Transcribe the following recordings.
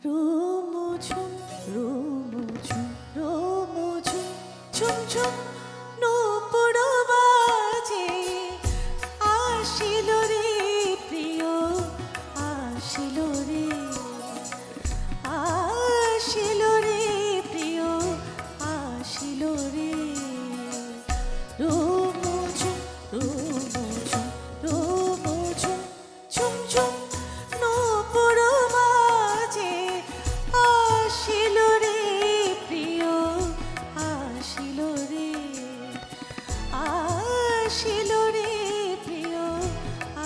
রোমঝুম রোমঝুম রোমঝুম ঝুম ঝুম নূপুর বাজে আসিল রে প্রিয় আসিল রে আসিল রে প্রিয় আসিল রে রোমঝুম রোমঝুম রোমঝুম ঝুম ঝুম নূপুর বাজে আসিল রে প্রিয় আসিল রে আসিল রে প্রিয়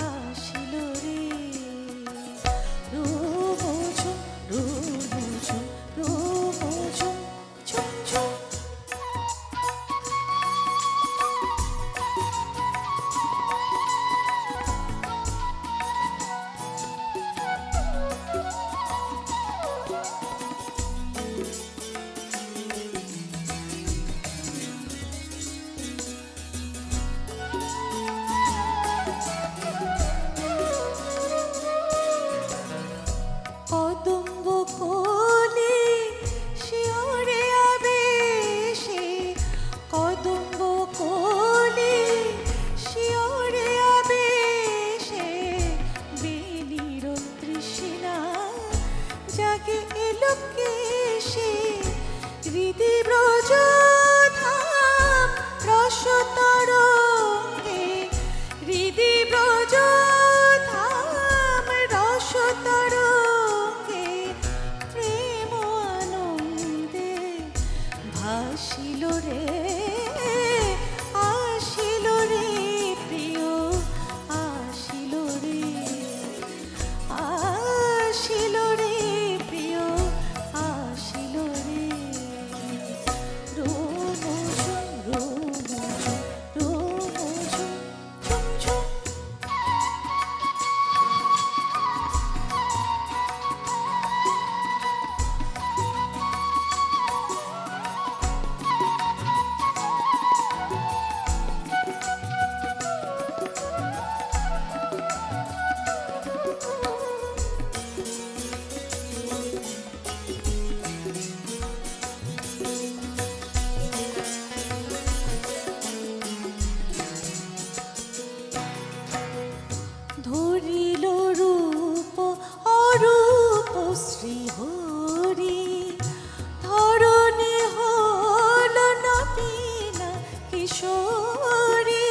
আসিল রে রোমঝুম রোমঝুম রোমঝুম ঝুম ঝুম কদম্ব কোলে শিওরে আবেশে কদম্ব কোলে শিওরে আবেশে বেলির তৃষ্ণা জাগে এলো কেশে হৃদি ব্রজ ধাম রস তরঙ্গে হৃদি ব্রজ ধাম রস তরঙ্গে প্রেম আনন্দে ভাসিল রে আসিল রে প্রিয় আসিল রে আসিল রে প্রিয় আসিল রে রোমঝুম রোমঝুম রোমঝুম ঝুম ঝুম ধরিল রূপ অরূপ শ্রীহরি ধরণী হল নবীনা কিশোরী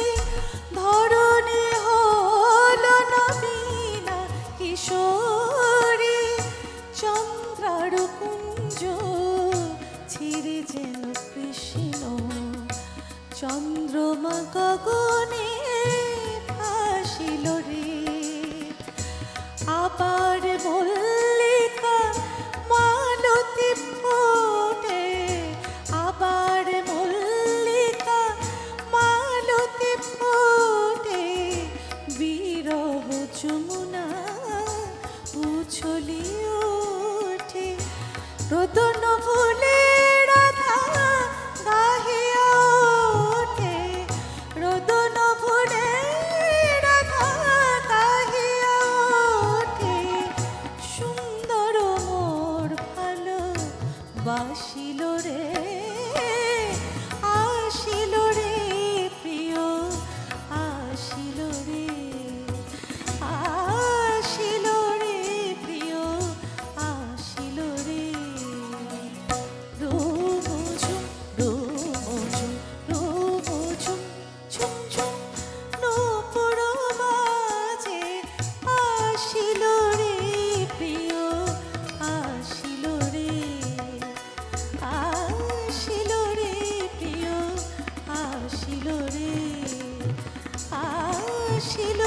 ধরণী হল নবীনা কিশোরী চন্দ্রার কুঞ্জ ছিঁড়ে যেন কৃষ্ণ চন্দ্রমা গগনে ভাসিল রে আবার মল্লিকা মালতী ফোটে আবার মল্লিকা মালতী ফোটে বিরহ যমুনা উছলি ওঠে রোদন ভুলে রাধা গাহিয়া ওঠে রোদন ভুলে রাধা গাহিয়া ওঠে সুন্দর মোর ভালো বাসিল রে আসিল রে প্রিয় আসিল রে আসিল রে প্রিয় আসিল রে রোমঝুম রোমঝুম রোমঝুম ঝুম ঝুম নূপুর বাজে আসিল রে প্রিয় আসিল রে আসিল রে প্রিয় আসিল রে আসিল